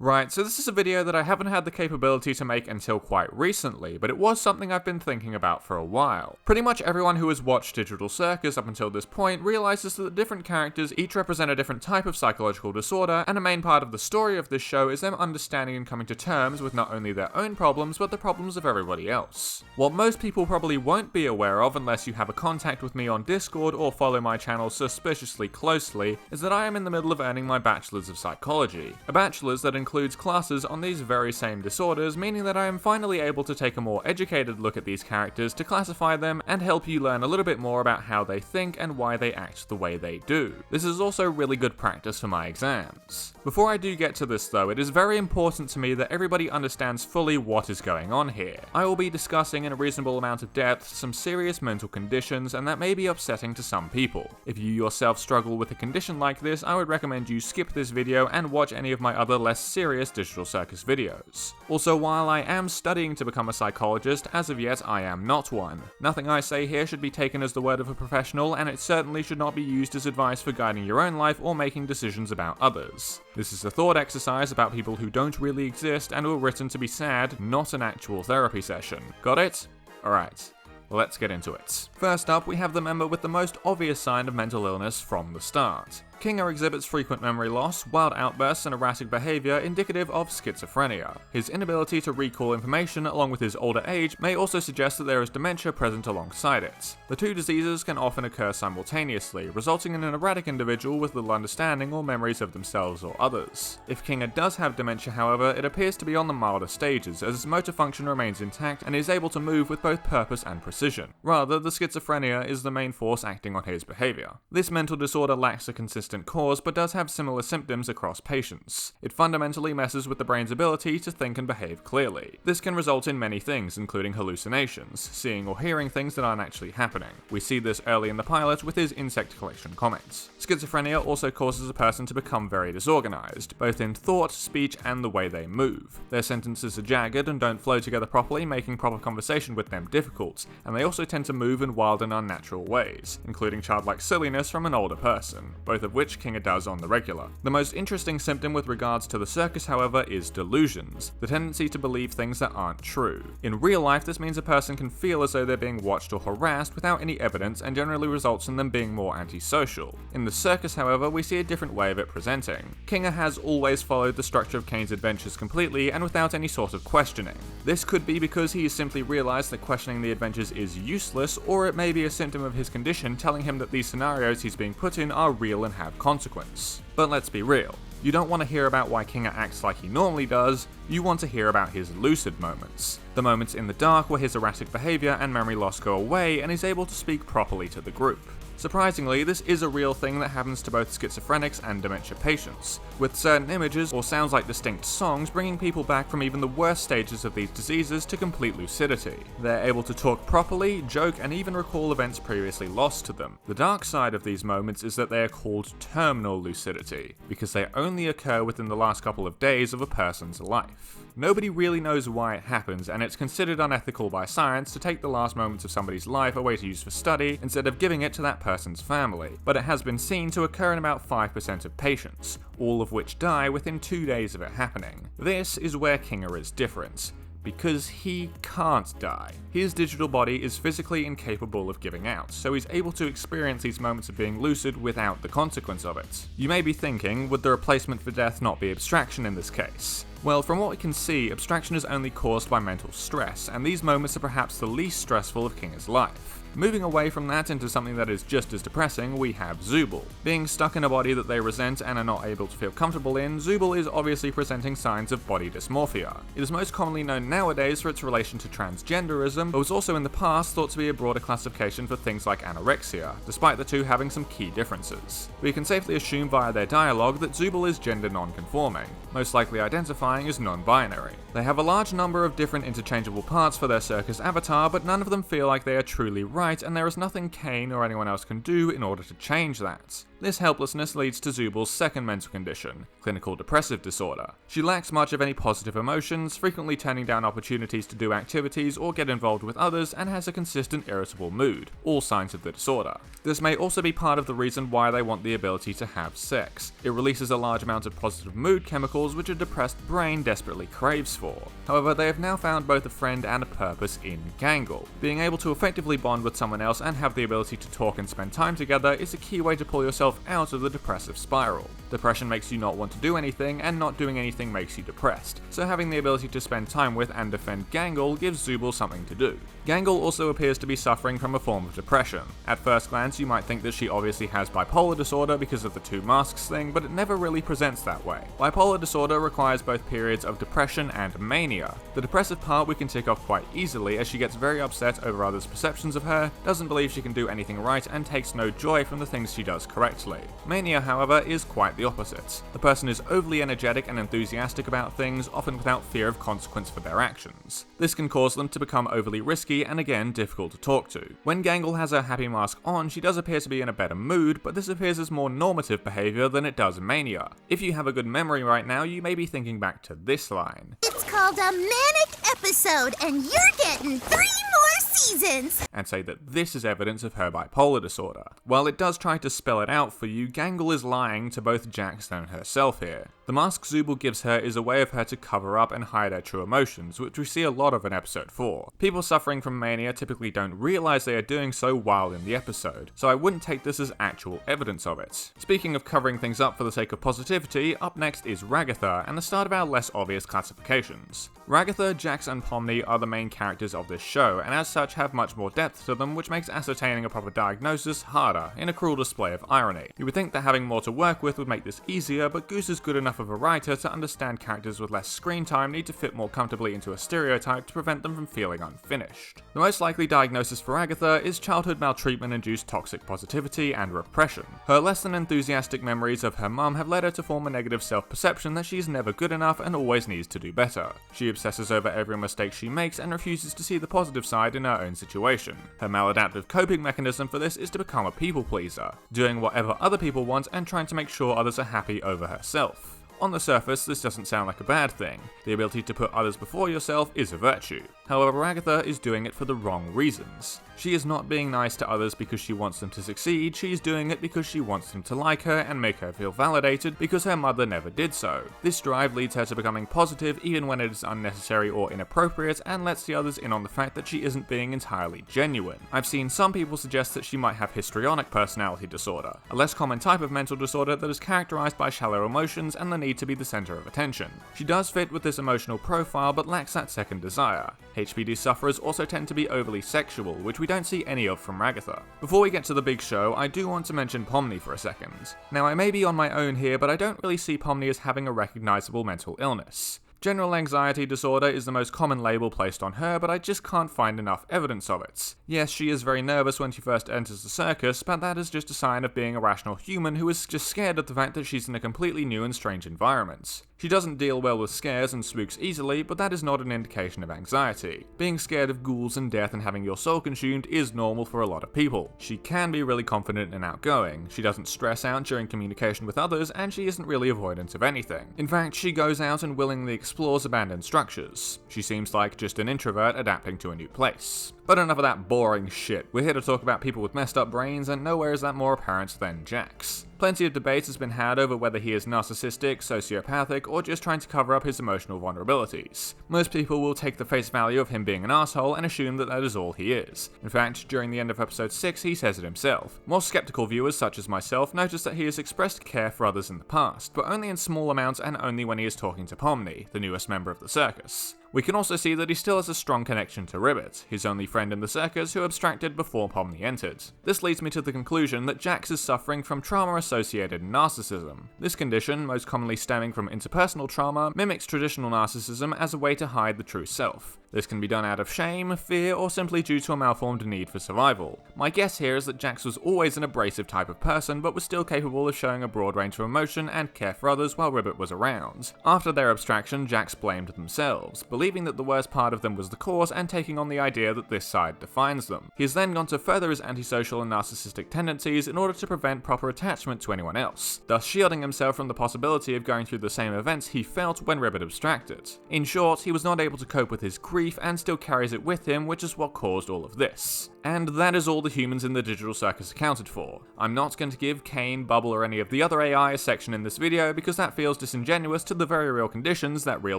Right, so this is a video that I haven't had the capability to make until quite recently, but it was something I've been thinking about for a while. Pretty much everyone who has watched Digital Circus up until this point realizes that the different characters each represent a different type of psychological disorder, and a main part of the story of this show is them understanding and coming to terms with not only their own problems, but the problems of everybody else. What most people probably won't be aware of unless you have a contact with me on Discord or follow my channel suspiciously closely, is that I am in the middle of earning my Bachelor's of Psychology. A bachelor's that includes classes on these very same disorders, meaning that I am finally able to take a more educated look at these characters to classify them and help you learn a little bit more about how they think and why they act the way they do. This is also really good practice for my exams. Before I do get to this though, it is very important to me that everybody understands fully what is going on here. I will be discussing in a reasonable amount of depth some serious mental conditions, and that may be upsetting to some people. If you yourself struggle with a condition like this, I would recommend you skip this video and watch any of my other less serious Digital Circus videos. Also, while I am studying to become a psychologist, as of yet I am not one. Nothing I say here should be taken as the word of a professional, and it certainly should not be used as advice for guiding your own life or making decisions about others. This is a thought exercise about people who don't really exist and were written to be sad, not an actual therapy session. Got it? Alright. Let's get into it. First up, we have the member with the most obvious sign of mental illness from the start. Kinga exhibits frequent memory loss, wild outbursts, and erratic behavior indicative of schizophrenia. His inability to recall information along with his older age may also suggest that there is dementia present alongside it. The two diseases can often occur simultaneously, resulting in an erratic individual with little understanding or memories of themselves or others. If Kinga does have dementia, however, it appears to be on the milder stages, as his motor function remains intact and is able to move with both purpose and precision. Rather, the schizophrenia is the main force acting on his behavior. This mental disorder lacks a consistent cause, but does have similar symptoms across patients. It fundamentally messes with the brain's ability to think and behave clearly. This can result in many things, including hallucinations, seeing or hearing things that aren't actually happening. We see this early in the pilot with his insect collection comments. Schizophrenia also causes a person to become very disorganized, both in thought, speech, and the way they move. Their sentences are jagged and don't flow together properly, making proper conversation with them difficult, and they also tend to move in wild and unnatural ways, including childlike silliness from an older person, both of which Kinga does on the regular. The most interesting symptom with regards to the circus, however, is delusions, the tendency to believe things that aren't true. In real life, this means a person can feel as though they're being watched or harassed without any evidence, and generally results in them being more antisocial. In the circus, however, we see a different way of it presenting. Kinga has always followed the structure of Kane's adventures completely and without any sort of questioning. This could be because he has simply realized that questioning the adventures is useless, or it may be a symptom of his condition telling him that these scenarios he's being put in are real and have consequence. But let's be real. You don't want to hear about why Kinga acts like he normally does, you want to hear about his lucid moments. The moments in the dark where his erratic behavior and memory loss go away and he's able to speak properly to the group. Surprisingly, this is a real thing that happens to both schizophrenics and dementia patients, with certain images or sounds like distinct songs bringing people back from even the worst stages of these diseases to complete lucidity. They're able to talk properly, joke, and even recall events previously lost to them. The dark side of these moments is that they are called terminal lucidity, because they only occur within the last couple of days of a person's life. Nobody really knows why it happens, and it's considered unethical by science to take the last moments of somebody's life away to use for study instead of giving it to that person's family, but it has been seen to occur in about 5% of patients, all of which die within 2 days of it happening. This is where Kinga is different, because he can't die. His digital body is physically incapable of giving out, so he's able to experience these moments of being lucid without the consequence of it. You may be thinking, would the replacement for death not be abstraction in this case? Well, from what we can see, abstraction is only caused by mental stress, and these moments are perhaps the least stressful of Kinga's life. Moving away from that into something that is just as depressing, we have Zuble. Being stuck in a body that they resent and are not able to feel comfortable in, Zuble is obviously presenting signs of body dysmorphia. It is most commonly known nowadays for its relation to transgenderism, but was also in the past thought to be a broader classification for things like anorexia, despite the two having some key differences. We can safely assume via their dialogue that Zuble is gender non-conforming, most likely identifying as non-binary. They have a large number of different interchangeable parts for their circus avatar, but none of them feel like they are truly right, and there is nothing Kane or anyone else can do in order to change that. This helplessness leads to Zuble's second mental condition, clinical depressive disorder. She lacks much of any positive emotions, frequently turning down opportunities to do activities or get involved with others, and has a consistent irritable mood, all signs of the disorder. This may also be part of the reason why they want the ability to have sex. It releases a large amount of positive mood chemicals which a depressed brain desperately craves for. However, they have now found both a friend and a purpose in Gangle. Being able to effectively bond with someone else and have the ability to talk and spend time together is a key way to pull yourself out of the depressive spiral. Depression makes you not want to do anything, and not doing anything makes you depressed, so having the ability to spend time with and defend Gangle gives Zuble something to do. Gangle also appears to be suffering from a form of depression. At first glance, you might think that she obviously has bipolar disorder because of the two masks thing, but it never really presents that way. Bipolar disorder requires both periods of depression and mania. The depressive part we can tick off quite easily, as she gets very upset over others' perceptions of her, doesn't believe she can do anything right, and takes no joy from the things she does correctly. Mania, however, is quite the opposite. The person is overly energetic and enthusiastic about things, often without fear of consequence for their actions. This can cause them to become overly risky and again difficult to talk to. When Gangle has her happy mask on, she does appear to be in a better mood, but this appears as more normative behaviour than it does mania. If you have a good memory right now, you may be thinking back to this line. It's called a manic episode, and you're getting 3 more seasons! And say that this is evidence of her bipolar disorder. While it does try to spell it out for you, Gangle is lying to both Jax and herself here. The mask Zuble gives her is a way of her to cover up and hide her true emotions, which we see a lot of in episode 4. People suffering from mania typically don't realise they are doing so while in the episode, so I wouldn't take this as actual evidence of it. Speaking of covering things up for the sake of positivity, up next is Ragatha, and the start of our less obvious classifications. Ragatha, Jax and Pomni are the main characters of this show, and as such have much more depth to them, which makes ascertaining a proper diagnosis harder, in a cruel display of irony. You would think that having more to work with would make this easier, but Goose is good enough of a writer to understand characters with less screen time need to fit more comfortably into a stereotype to prevent them from feeling unfinished. The most likely diagnosis for Ragatha is childhood maltreatment-induced toxic positivity and repression. Her less than enthusiastic memories of her mum have led her to form a negative self-perception that she is never good enough and always needs to do better. She obsesses over every mistake she makes and refuses to see the positive side in her own situation. Her maladaptive coping mechanism for this is to become a people pleaser, doing whatever other people want and trying to make sure others are happy over herself. On the surface, this doesn't sound like a bad thing. The ability to put others before yourself is a virtue. However, Ragatha is doing it for the wrong reasons. She is not being nice to others because she wants them to succeed, she is doing it because she wants them to like her and make her feel validated because her mother never did so. This drive leads her to becoming positive even when it is unnecessary or inappropriate, and lets the others in on the fact that she isn't being entirely genuine. I've seen some people suggest that she might have histrionic personality disorder, a less common type of mental disorder that is characterized by shallow emotions and the need to be the center of attention. She does fit with this emotional profile but lacks that second desire. HPD sufferers also tend to be overly sexual, which we don't see any of from Ragatha. Before we get to the big show, I do want to mention Pomni for a second. Now, I may be on my own here, but I don't really see Pomni as having a recognizable mental illness. General anxiety disorder is the most common label placed on her, but I just can't find enough evidence of it. Yes, she is very nervous when she first enters the circus, but that is just a sign of being a rational human who is just scared at the fact that she's in a completely new and strange environment. She doesn't deal well with scares and spooks easily, but that is not an indication of anxiety. Being scared of ghouls and death and having your soul consumed is normal for a lot of people. She can be really confident and outgoing, she doesn't stress out during communication with others, and she isn't really avoidant of anything. In fact, she goes out and willingly explores abandoned structures. She seems like just an introvert adapting to a new place. But enough of that boring shit. We're here to talk about people with messed up brains, and nowhere is that more apparent than Jax. Plenty of debate has been had over whether he is narcissistic, sociopathic, or just trying to cover up his emotional vulnerabilities. Most people will take the face value of him being an asshole and assume that that is all he is. In fact, during the end of episode 6, he says it himself. More skeptical viewers, such as myself, notice that he has expressed care for others in the past, but only in small amounts and only when he is talking to Pomni, the newest member of the circus. We can also see that he still has a strong connection to Ribbit, his only friend in the circus who abstracted before Pomni entered. This leads me to the conclusion that Jax is suffering from trauma-associated narcissism. This condition, most commonly stemming from interpersonal trauma, mimics traditional narcissism as a way to hide the true self. This can be done out of shame, fear, or simply due to a malformed need for survival. My guess here is that Jax was always an abrasive type of person, but was still capable of showing a broad range of emotion and care for others while Ribbit was around. After their abstraction, Jax blamed themselves, believing that the worst part of them was the cause and taking on the idea that this side defines them. He has then gone to further his antisocial and narcissistic tendencies in order to prevent proper attachment to anyone else, thus shielding himself from the possibility of going through the same events he felt when Ribbit abstracted. In short, he was not able to cope with his grief and still carries it with him, which is what caused all of this. And that is all the humans in the Digital Circus accounted for. I'm not going to give Kane, Bubble, or any of the other AI a section in this video because that feels disingenuous to the very real conditions that real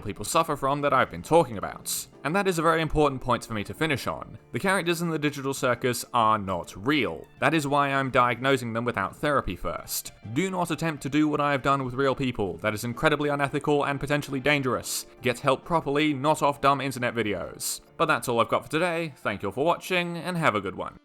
people suffer from that I've been talking about. And that is a very important point for me to finish on. The characters in the Digital Circus are not real. That is why I'm diagnosing them without therapy first. Do not attempt to do what I have done with real people. That is incredibly unethical and potentially dangerous. Get help properly, not off dumb internet videos. But that's all I've got for today. Thank you all for watching, and have a good one.